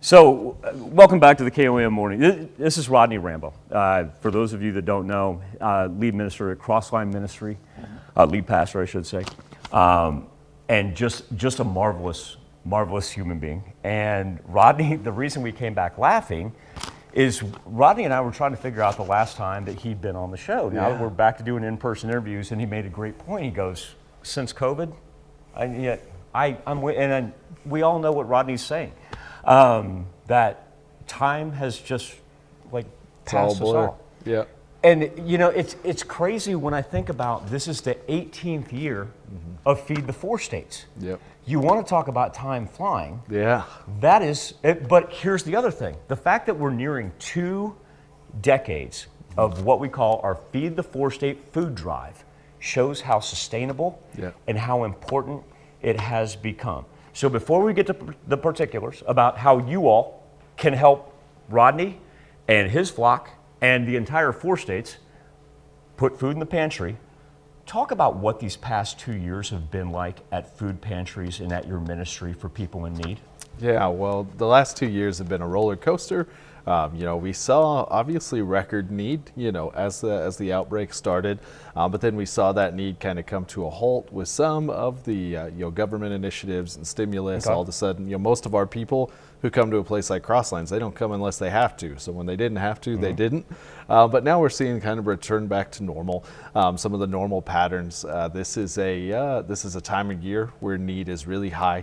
So, welcome back to the KOM Morning. This is Rodney Rambo. For those of you that don't know, lead minister at Crosslines Ministry, lead pastor, I should say, and just a marvelous human being. And Rodney, the reason we came back laughing is Rodney and I were trying to figure out the last time that he'd been on the show. Now that we're back to doing in-person interviews, and he made a great point. He goes, since COVID, we all know what Rodney's saying. That time has just passed us all. Yeah. And it's crazy when I think about this is the 18th year of Feed the Four States. Yep. You want to talk about time flying. Yeah. That is it, but here's the other thing. The fact that we're nearing 2 decades of what we call our Feed the Four State food drive shows how sustainable and how important it has become. So before we get to the particulars about how you all can help Rodney and his flock and the entire 4 states put food in the pantry, talk about what these past 2 years have been like at food pantries and at your ministry for people in need. Yeah, well, the last 2 years have been a roller coaster. We saw obviously record need, as the outbreak started, but then we saw that need kind of come to a halt with some of the government initiatives and stimulus. All of a sudden, most of our people who come to a place like Crosslines, they don't come unless they have to. So when they didn't have to, they didn't. But now we're seeing kind of return back to normal, some of the normal patterns. This is a time of year where need is really high.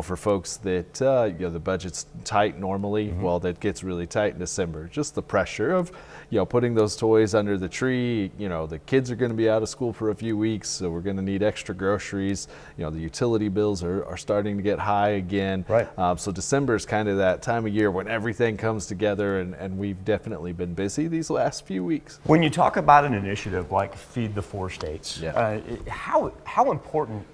For folks that the budget's tight normally, well, that gets really tight in December. Just the pressure of putting those toys under the tree. The kids are going to be out of school for a few weeks, so we're going to need extra groceries. The utility bills are starting to get high again. Right. So December is kind of that time of year when everything comes together, and we've definitely been busy these last few weeks. When you talk about an initiative like Feed the Four States, how important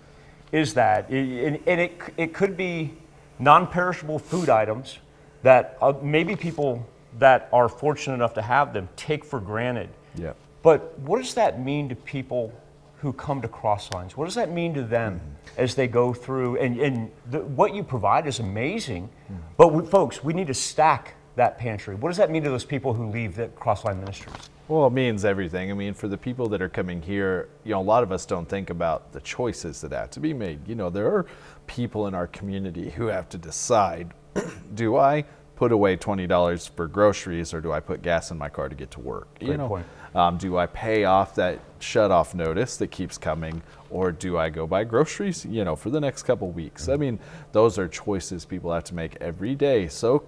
is that? And it could be non-perishable food items that maybe people that are fortunate enough to have them take for granted. Yeah. But what does that mean to people who come to Crosslines? What does that mean to them as they go through? And what you provide is amazing, but folks, we need to stack that pantry. What does that mean to those people who leave the Crossline Ministries? Well, it means everything. I mean, for the people that are coming here, a lot of us don't think about the choices that have to be made. There are people in our community who have to decide, do I put away $20 for groceries, or do I put gas in my car to get to work? Great point. Do I pay off that shut-off notice that keeps coming, or do I go buy groceries, for the next couple weeks? I mean, those are choices people have to make every day. So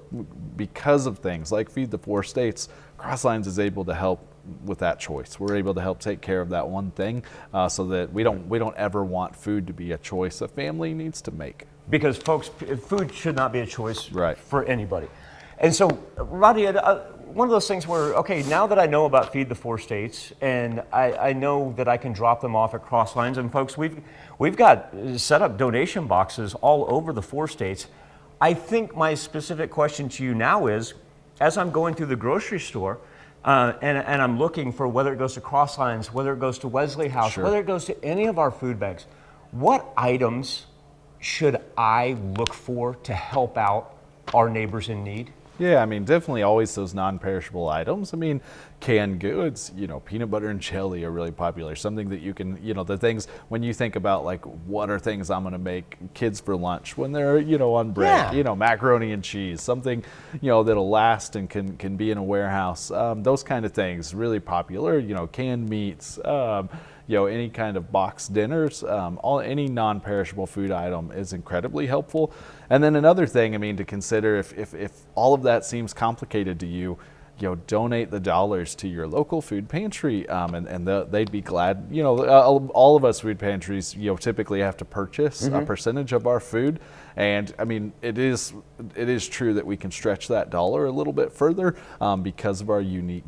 because of things like Feed the Four States, Crosslines is able to help with that choice. We're able to help take care of that one thing, so that we don't ever want food to be a choice a family needs to make. Because folks, food should not be a choice for anybody. And so, Rodney, one of those things where, okay, now that I know about Feed the Four States, and I know that I can drop them off at Crosslines, and folks, we've got set up donation boxes all over the 4 states. I think my specific question to you now is, as I'm going through the grocery store, and I'm looking for whether it goes to Crosslines, whether it goes to Wesley House, whether it goes to any of our food banks, what items should I look for to help out our neighbors in need? Yeah, I mean, definitely always those non-perishable items. I mean, canned goods, peanut butter and jelly are really popular. Something that you can, the things, when you think about what are things I'm going to make kids for lunch when they're, on break, macaroni and cheese, something, that'll last and can be in a warehouse. Those kind of things, really popular, canned meats, any kind of boxed dinners, any non-perishable food item is incredibly helpful. And then another thing, to consider if all of that seems complicated to you, donate the dollars to your local food pantry, and they'd be glad. All of us food pantries, typically have to purchase a percentage of our food, and it is true that we can stretch that dollar a little bit further because of our unique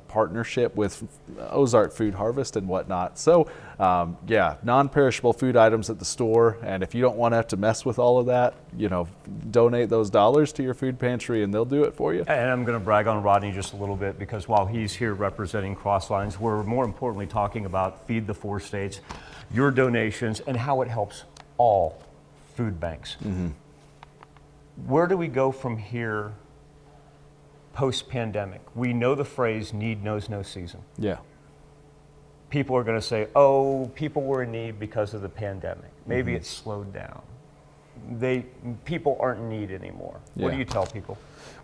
partnership with Ozark Food Harvest and whatnot. So, non-perishable food items at the store, and if you don't want to have to mess with all of that, donate those dollars to your food pantry, and they'll do it for you. And I'm going to brag on Rodney just a little bit, because while he's here representing Crosslines, we're more importantly talking about Feed the Four States, your donations, and how it helps all food banks. where do we go from here post-pandemic? We know the phrase, need knows no season. Yeah. People are going to say, oh, people were in need because of the pandemic. Maybe it's slowed down. People aren't in need anymore. What do you tell people?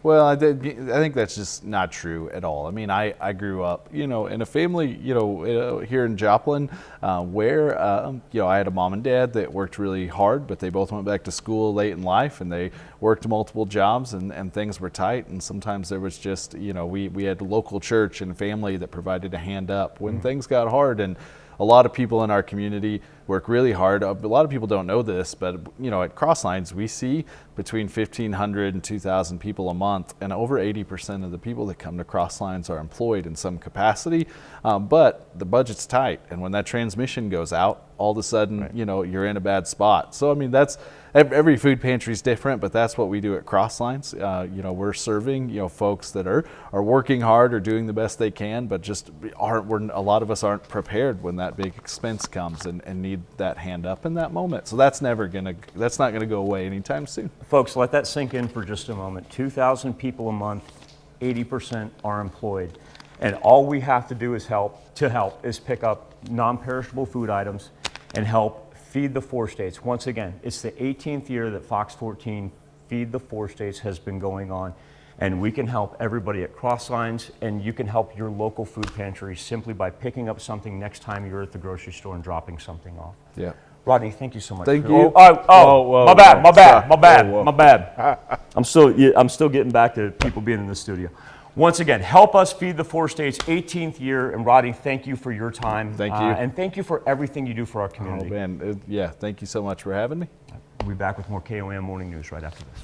Well, I think that's just not true at all. I mean, I grew up, in a family, here in Joplin, where, I had a mom and dad that worked really hard, but they both went back to school late in life, and they worked multiple jobs, and things were tight. And sometimes there was just, we had a local church and family that provided a hand up when things got hard. And a lot of people in our community work really hard. A lot of people don't know this, but at Crosslines, we see between 1,500 and 2,000 people a month, and over 80% of the people that come to Crosslines are employed in some capacity. But the budget's tight, and when that transmission goes out, all of a sudden, you're in a bad spot. So I mean, that's every food pantry is different, but that's what we do at Crosslines. We're serving folks that are working hard or doing the best they can, but just a lot of us aren't prepared when that big expense comes and need that hand up in that moment. So that's not gonna go away anytime soon. Folks, let that sink in for just a moment. 2,000 people a month, 80% are employed. And all we have to do is pick up non-perishable food items and help feed the 4 states. Once again, it's the 18th year that Fox 14 Feed the 4 States has been going on. And we can help everybody at Crosslines, and you can help your local food pantry simply by picking up something next time you're at the grocery store and dropping something off. Yeah. Rodney, thank you so much. Thank you. Whoa, my bad. I'm still getting back to people being in the studio. Once again, help us feed the 4 states, 18th year. And Rodney, thank you for your time. Thank you. And thank you for everything you do for our community. Oh, man. Thank you so much for having me. We'll be back with more KOM Morning News right after this.